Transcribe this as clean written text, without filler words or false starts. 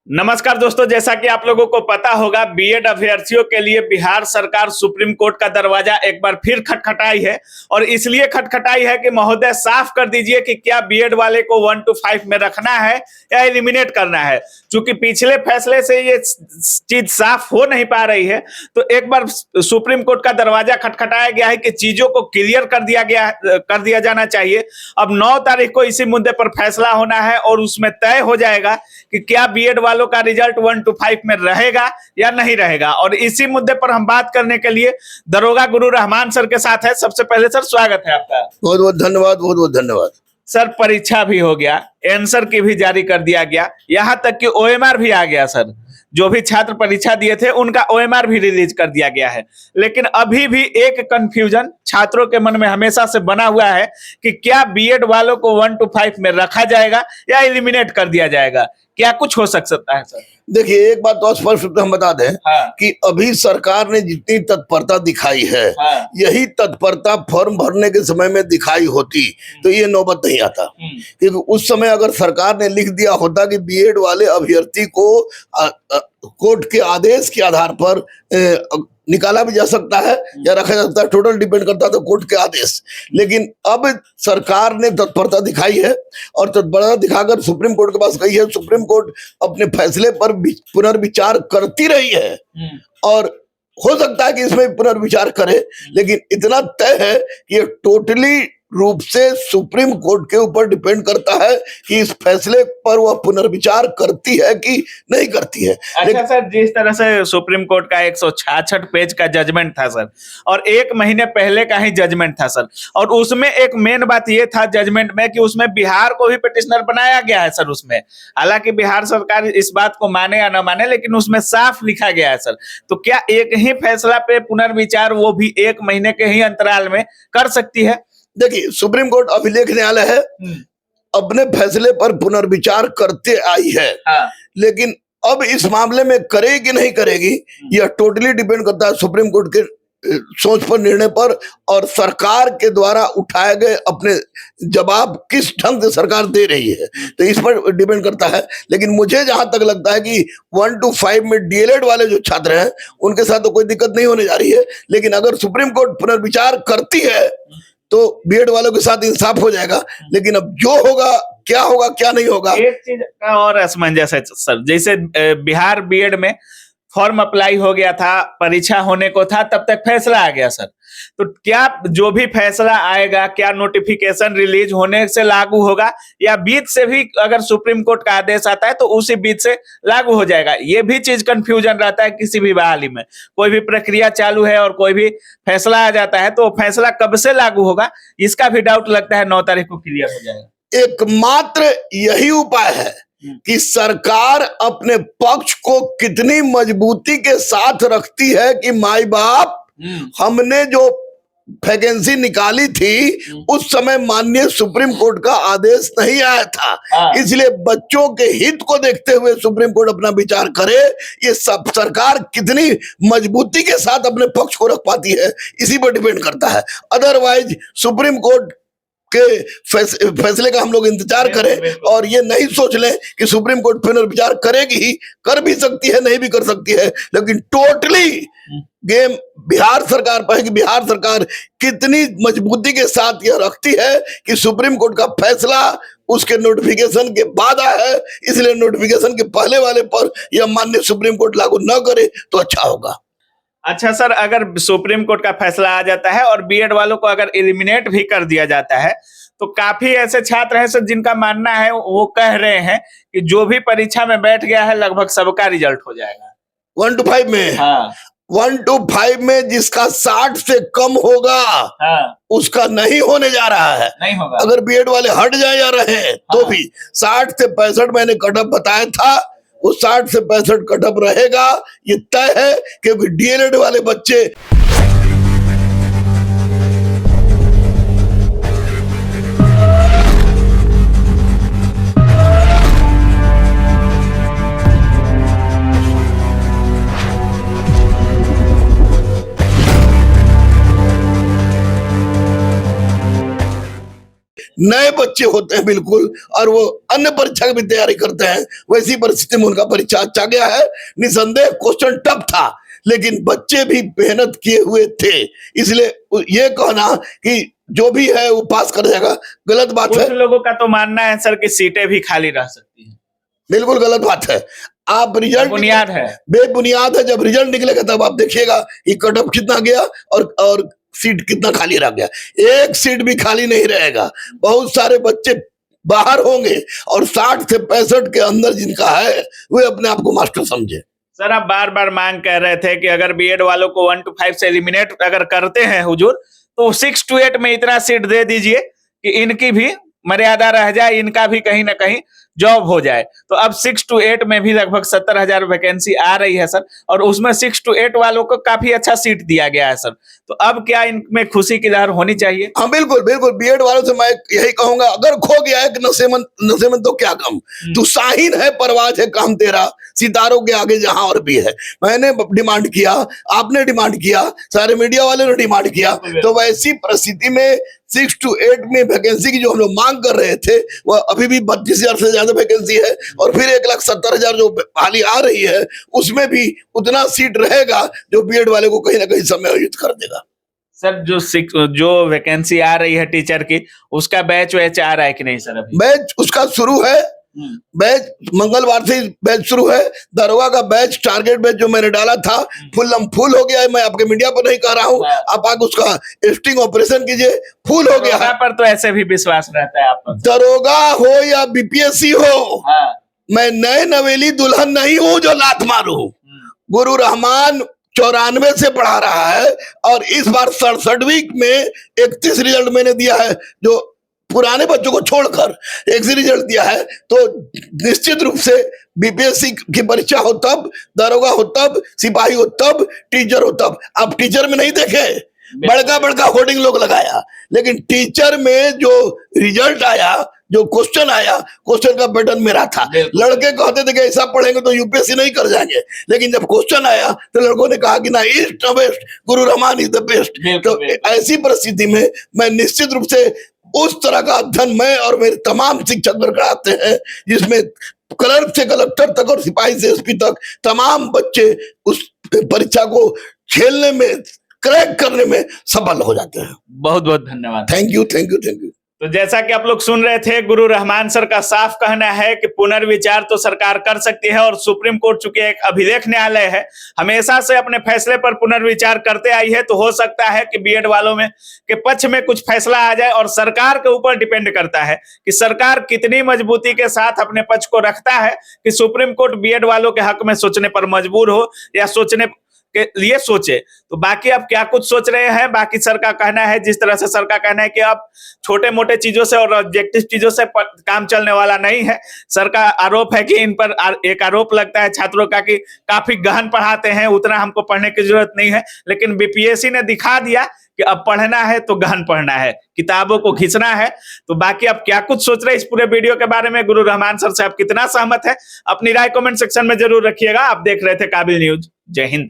नमस्कार दोस्तों, जैसा कि आप लोगों को पता होगा, बीएड अभ्यर्थियों के लिए बिहार सरकार सुप्रीम कोर्ट का दरवाजा एक बार फिर खटखटाई है। और इसलिए खटखटाई है कि महोदय साफ कर दीजिए कि क्या बीएड वाले को 1 to 5 में रखना है या एलिमिनेट करना है। चूंकि पिछले फैसले से ये चीज साफ हो नहीं पा रही है, तो एक बार सुप्रीम कोर्ट का दरवाजा खटखटाया गया है कि चीजों को क्लियर कर दिया जाना चाहिए। अब 9 तारीख को इसी मुद्दे पर फैसला होना है और उसमें तय हो जाएगा कि क्या बीएड वालों का रिजल्ट 1 to 5 में रहेगा या नहीं रहेगा। और इसी मुद्दे पर हम बात करने के लिए दरोगा गुरु रहमान सर के साथ है। सबसे पहले सर स्वागत है आपका। बहुत बहुत धन्यवाद, बहुत बहुत धन्यवाद। सर परीक्षा भी हो गया, आंसर की भी जारी कर दिया गया, यहां तक कि ओएमआर भी आ गया सर। जो भी छात्र परीक्षा दिए थे उनका ओएमआर भी रिलीज कर दिया गया है। लेकिन अभी भी एक कंफ्यूजन छात्रों के मन में हमेशा से बना हुआ है कि क्या बीएड वालों को 1 to 5 में रखा जाएगा या एलिमिनेट कर दिया जाएगा। क्या कुछ हो सकता है सर? देखिए, एक बात तो स्पष्ट रूप से हम बता दें हाँ। कि अभी सरकार ने जितनी तत्परता दिखाई है, हाँ। यही तत्परता फॉर्म भरने के समय में दिखाई होती तो ये नौबत नहीं आता। क्योंकि उस समय अगर सरकार ने लिख दिया होता कि बीएड वाले अभ्यर्थी को कोर्ट के आदेश के आधार पर निकाला भी जा सकता है या रखा जा सकता है, टोटल डिपेंड करता है तो कोर्ट के आदेश। लेकिन अब सरकार ने तत्परता दिखाई है और तत्परता दिखाकर सुप्रीम कोर्ट के पास गई है। सुप्रीम कोर्ट अपने फैसले पर पुनर्विचार करती रही है और हो सकता है कि इसमें पुनर्विचार करे, लेकिन इतना तय है कि ये टोटली रूप से सुप्रीम कोर्ट के ऊपर डिपेंड करता है कि इस फैसले पर वह पुनर्विचार करती है कि नहीं करती है। अच्छा सर, जिस तरह से सुप्रीम कोर्ट का 166 पेज का जजमेंट था सर, और 1 महीने पहले का ही जजमेंट था सर, और उसमें एक मेन बात ये था जजमेंट में कि उसमें बिहार को भी पिटिशनर बनाया गया है सर। उसमें हालांकि बिहार सरकार इस बात को माने या न माने, लेकिन उसमें साफ लिखा गया है सर। तो क्या एक ही फैसला पे पुनर्विचार वो भी 1 महीने के ही अंतराल में कर सकती है? देखिए, सुप्रीम कोर्ट अभिलेख न्यायालय है, अपने फैसले पर पुनर्विचार करते आई है। हाँ। लेकिन अब इस मामले में करेगी कि नहीं करेगी, यह टोटली डिपेंड करता है सुप्रीम कोर्ट के सोच पर, निर्णय पर, और सरकार के द्वारा उठाए गए अपने जवाब किस ढंग से सरकार दे रही है, तो इस पर डिपेंड करता है। लेकिन मुझे जहां तक लगता है कि 1 to 5 में डीएलएड वाले जो छात्र हैं उनके साथ तो कोई दिक्कत नहीं होने जा रही है। लेकिन अगर सुप्रीम कोर्ट पुनर्विचार करती है तो बीएड वालों के साथ इंसाफ हो जाएगा। लेकिन अब जो होगा, क्या नहीं होगा। एक चीज का और असमंजस है सर, जैसे बिहार बीएड में फॉर्म अप्लाई हो गया था, परीक्षा होने को था, तब तक फैसला आ गया सर। तो क्या जो भी फैसला आएगा, क्या नोटिफिकेशन रिलीज होने से लागू होगा या बीच से भी अगर सुप्रीम कोर्ट का आदेश आता है तो उसी बीच से लागू हो जाएगा? ये भी चीज कंफ्यूजन रहता है किसी भी बहाली में। कोई भी प्रक्रिया चालू है और कोई भी फैसला आ जाता है तो फैसला कब से लागू होगा, इसका भी डाउट लगता है 9 तारीख को क्लियर हो जाएगा। एकमात्र यही उपाय है कि सरकार अपने पक्ष को कितनी मजबूती के साथ रखती है कि माई बाप, हमने जो वैकेंसी निकाली थी उस समय माननीय सुप्रीम कोर्ट का आदेश नहीं आया था, इसलिए बच्चों के हित को देखते हुए सुप्रीम कोर्ट अपना विचार करे। ये सब सरकार कितनी मजबूती के साथ अपने पक्ष को रख पाती है, इसी पर डिपेंड करता है। अदरवाइज सुप्रीम कोर्ट के फैसले का हम लोग इंतजार करें और ये नहीं सोच लें कि सुप्रीम कोर्ट पुनर्विचार करेगी ही, कर भी सकती है, नहीं भी कर सकती है। लेकिन टोटली गेम बिहार सरकार पर है कि बिहार सरकार कितनी मजबूती के साथ यह रखती है कि सुप्रीम कोर्ट का फैसला उसके नोटिफिकेशन के बाद आया है, इसलिए नोटिफिकेशन के पहले वाले पर यह माननीय सुप्रीम कोर्ट लागू न करे तो अच्छा होगा। अच्छा सर, अगर सुप्रीम कोर्ट का फैसला आ जाता है और बीएड वालों को अगर एलिमिनेट भी कर दिया जाता है तो काफी ऐसे छात्र हैं सर जिनका मानना है, वो कह रहे हैं कि जो भी परीक्षा में बैठ गया है लगभग सबका रिजल्ट हो जाएगा 1 to 5 में। हाँ। 1 to 5 में जिसका 60 से कम होगा, हाँ, उसका नहीं होने जा रहा है, नहीं होगा। अगर बीएड वाले हट जाए जा रहे हैं तो भी 60 से 65 मैंने कटअप बताया था, वो 60 से 65 कटअप रहेगा, ये तय है। क्योंकि डीएलएड वाले बच्चे नए बच्चे होते हैं बिल्कुल, और वो अन्य परीक्षा की भी तैयारी करते हैं, वैसी परिस्थिति में उनका परीक्षा अच्छा गया है। निसंदेह क्वेश्चन टफ था, लेकिन बच्चे भी मेहनत किए हुए थे, इसलिए ये कहना कि जो भी है वो पास कर जाएगा गलत बात है। कुछ लोगों का तो मानना है सर कि सीटें भी खाली रह सकती हैं। बिल्कुल गलत बात है। आप रिजल्ट बुनियाद है, बेबुनियाद है। जब रिजल्ट निकलेगा तब आप देखिएगा कि कट ऑफ कितना गया और सीट कितना खाली रह गया। एक सीट भी खाली नहीं रहेगा, बहुत सारे बच्चे बाहर होंगे, और 60 से 65 के अंदर जिनका है वे अपने आप को मास्टर समझे। सर आप बार बार मांग कर रहे थे कि अगर बीएड वालों को 1 to 5 से एलिमिनेट अगर करते हैं हुजूर, तो 6 to 8 में इतना सीट दे दीजिए कि इनकी भी मर्यादा रह जाए, इनका भी कहीं ना कहीं जॉब हो जाए। तो अब 6 to 8 में भी लगभग 70,000 वैकेंसी आ रही है सर, और उसमें 6 to 8 वालों को काफी अच्छा सीट दिया गया है सर। तो अब क्या इनमें खुशी की लहर होनी चाहिए? हाँ बिल्कुल बिल्कुल, बीएड वालों से मैं यही कहूंगा, अगर खो गया है कि नशे में तो क्या गम, तू शाहीन है, परवाज है काम तेरा, सितारों के आगे जहां और भी है। मैंने डिमांड किया, आपने डिमांड किया, सारे मीडिया वाले ने डिमांड किया, तो वैसी परिस्थिति में 6 to 8 में वैकेंसी की जो हम लोग मांग कर रहे थे, वह अभी भी 32,000 से ज्यादा वैकेंसी है, और फिर 1,70,000 जो हाली आ रही है उसमें भी उतना सीट रहेगा जो बीएड वाले को कहीं ना कहीं समायोजित कर देगा। सर जो वैकेंसी आ रही है टीचर की, उसका बैच वैच आ रहा है कि नहीं सर? अभी बैच उसका शुरू है, बैच मंगलवार से बैच शुरू है। दरोगा का बैच, टारगेट बैच जो मैंने डाला था, फुल हो गया है। मैं आपके मीडिया पर नहीं कह रहा हूँ, आप आगे उसका स्टिंग ऑपरेशन कीजिए, फुल हो गया है। पर तो ऐसे भी विश्वास रहता है आप पर। दरोगा हो या बीपीएससी हो, मैं नए नवेली दुल्हन नहीं हूँ जो लात मारू। गुरु रहमान 94 से पढ़ा रहा है, और इस बार 67वीं में 31 रिजल्ट मैंने दिया है, जो पुराने बच्चों को छोड़कर एक से रिजल्ट दिया है। तो निश्चित रूप से बीपीएससी की परीक्षा हो तब, दरोगा हो तब, सिपाही हो तब, टीचर हो तब। आप टीचर में नहीं देखे, बड़का होर्डिंग लोग लगाया, लेकिन टीचर में जो रिजल्ट आया, जो क्वेश्चन आया, क्वेश्चन का पैटर्न मेरा था। लड़के कहते थे कि ऐसा पढ़ेंगे तो यूपीएससी नहीं कर जाएंगे, लेकिन जब क्वेश्चन आया तो लड़कों ने कहा कि ना, east west, Guru Rahman is the best. तो ऐसी परिस्थिति में मैं निश्चित रूप से उस तरह का अध्ययन मैं और मेरे तमाम शिक्षक कराते हैं, जिसमें क्लर्क से कलेक्टर तक और सिपाही से एसपी तक तमाम बच्चे उस परीक्षा को खेलने में, क्रैक करने में सफल हो जाते हैं। बहुत बहुत धन्यवाद। Thank you. तो जैसा कि आप लोग सुन रहे थे, गुरु रहमान सर का साफ कहना है कि पुनर्विचार तो सरकार कर सकती है, और सुप्रीम कोर्ट चूंकि एक अभिलेख न्यायालय है, हमेशा से अपने फैसले पर पुनर्विचार करते आई है। तो हो सकता है कि बीएड वालों में के पक्ष में कुछ फैसला आ जाए, और सरकार के ऊपर डिपेंड करता है कि सरकार कितनी मजबूती के साथ अपने पक्ष को रखता है कि सुप्रीम कोर्ट बीएड वालों के हक में सोचने पर मजबूर हो या सोचने के लिए सोचे। तो बाकी अब क्या कुछ सोच रहे हैं, बाकी सर का कहना है, जिस तरह से सर का कहना है कि अब छोटे मोटे चीजों से और ऑब्जेक्टिव चीजों से काम चलने वाला नहीं है। सर का आरोप है कि इन पर एक आरोप लगता है छात्रों का कि काफी गहन पढ़ाते हैं, उतना हमको पढ़ने की जरूरत नहीं है। लेकिन बीपीएससी ने दिखा दिया कि अब पढ़ना है तो गहन पढ़ना है, किताबों को खींचना है। तो बाकी अब क्या कुछ सोच रहे हैं इस पूरे वीडियो के बारे में, गुरु रहमान सर से आप कितना सहमत है, अपनी राय कमेंट सेक्शन में जरूर रखिएगा। आप देख रहे थे काबिल न्यूज। जय हिंद।